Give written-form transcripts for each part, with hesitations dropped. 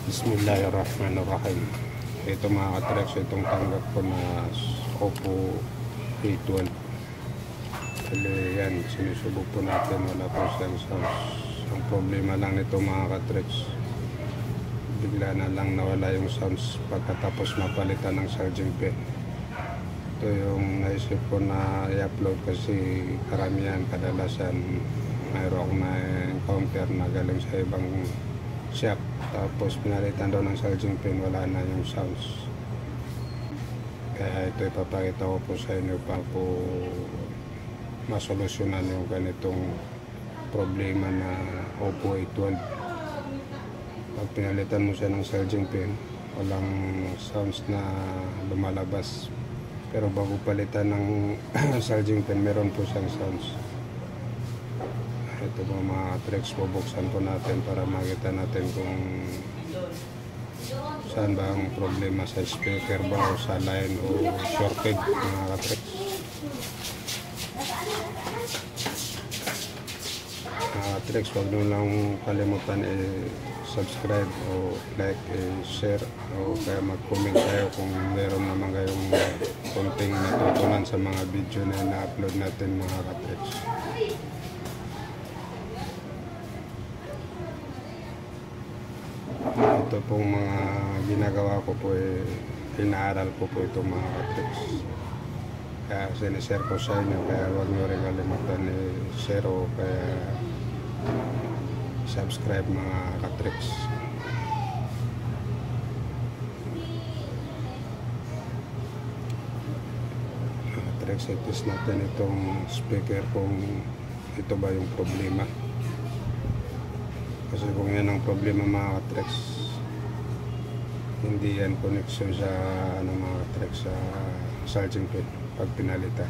Bismillahirrahmanirrahim. Ito mga katreks, itong tanggap ko na Oppo A12. Bali yan, sinusubok po natin, wala po siyang sounds. Ang problema lang nito mga katreks, bigla na lang nawala yung sounds pagkatapos mapalitan ng charging pin. Ito yung naisip ko na i-upload kasi karamihan, kadalasan mayroon akong na-encounter na galing sa ibang shop, tapos pinalitan daw ng charging pin, wala na yung sounds. Kaya ito ipapakita ko po sa inyo pa po masolusyonan yung ganitong problema na Oppo A12. Pag pinalitan mo siya ng charging pin, walang sounds na lumalabas, pero bago palitan ng charging pin, meron po siyang sounds. Ito po mga tricks, bubuksan po natin para makita natin kung saan ba ang problema, sa speaker ba o sa line o shorted mga tricks. Mga tricks, huwag nyo lang kalimutan subscribe o like, share o kaya mag-comment kayo kung meron naman kayong konting natutunan sa mga video na na-upload natin mga tricks. Ito pong mga ginagawa ko po, inaaral ko po itong mga tricks. Kaya sinishare ko sa inyo, kaya huwag nyo rin kalimutan share o kaya subscribe mga katricks. Mga tricks, itis natin itong speaker kung ito ba yung problema. Kasi kung yan ang problema mga katricks, hindi yan connection sa mga katricks, sa charging pin pag pinalitan.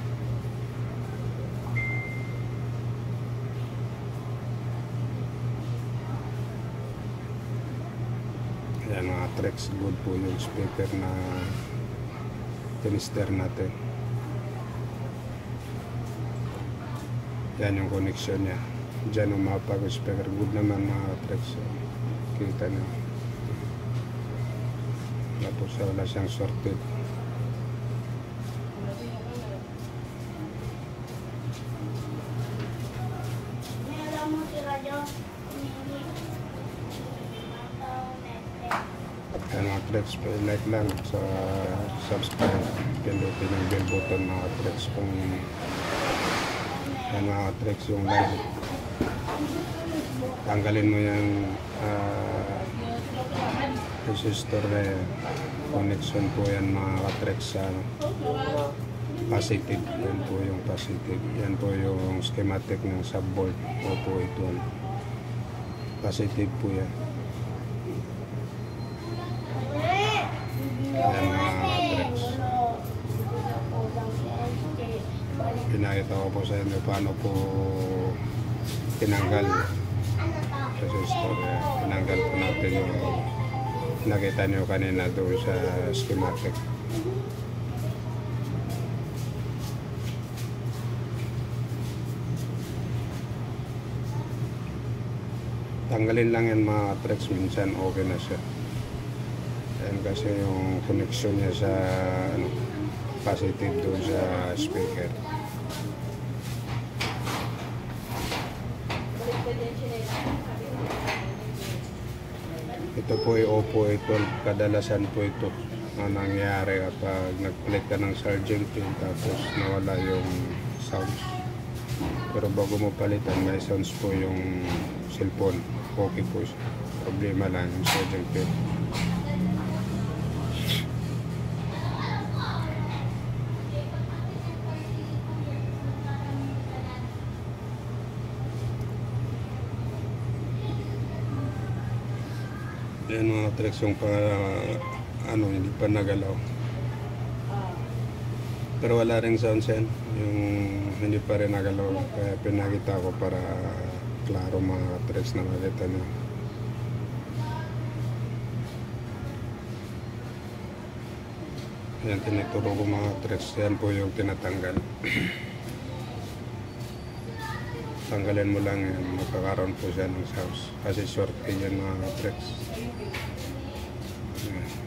Ayan mga tricks, good po yung speaker na tinister natin. Yan yung connection niya. Diyan umapag yung speaker. Good naman mga tricks. Kita nyo. Tapos wala siyang sorted. Yan mga tricks, like lang sa subscribe, pindutin yung bell button mga tricks. Kung yan mga tricks, yung live, tanggalin mo yung resistor na connection po yan mga tricks sa positive. Yan po yung positive, yan po yung schematic ng subboard Oppo A12. Positive po yan. Yan mga tricks, pinakita ko po sa inyo paano po tinanggal resistor. Tinanggal po natin yung nakita nyo kanina doon sa schematic. Tanggalin lang yan mga tricks, minsan okay na siya. Yan kasi yung connection niya sa positive doon sa speaker. Ito po ay Oppo A12. Kadalasan po ito ang nangyayari kapag nag-click ka ng charging pin tapos nawala yung sounds. Pero bago mo palitan, may sounds po yung cellphone. Okay po siya. Problema lang yung charging pin. Yan mga tricks, yung hindi pa nagalaw. Pero wala ring sounds yan, yung hindi pa rin nagalaw. Kaya pinakita ko para klaro mga tricks na makita nyo. Yan, tinituro ko mga tricks. Yan po yung tinatanggal. tanggalin mo lang yan, magkakaroon po siya ng sounds. Kasi short key yan mga Trex. Ayan.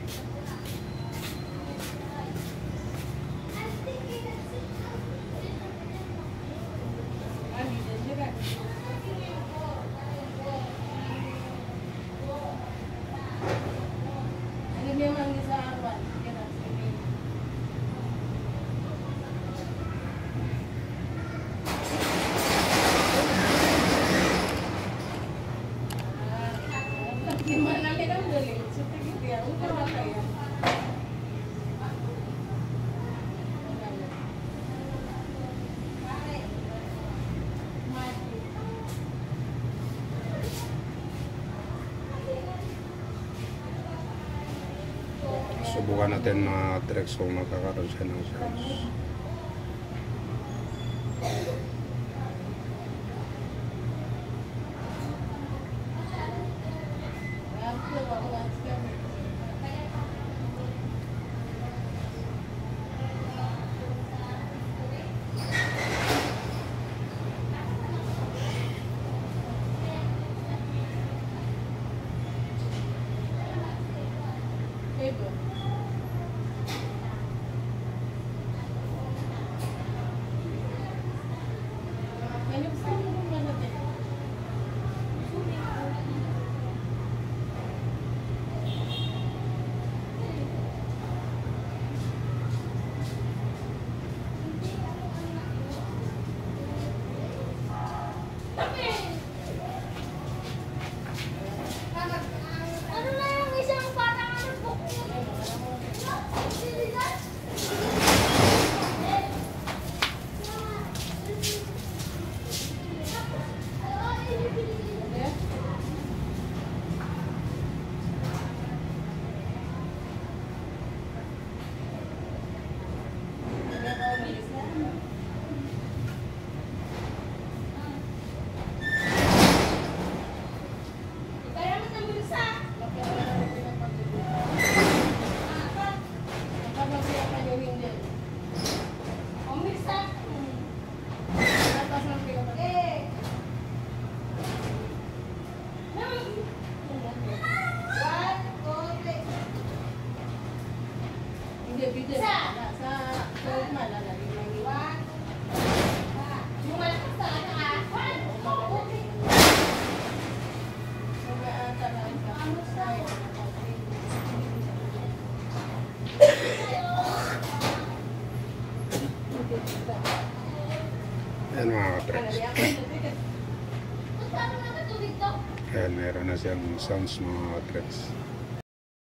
Subukan natin mga Trex kung magkakaroon siya ng sounds. Ayan mga Trex. Ayan, meron na siyang sounds mga Trex.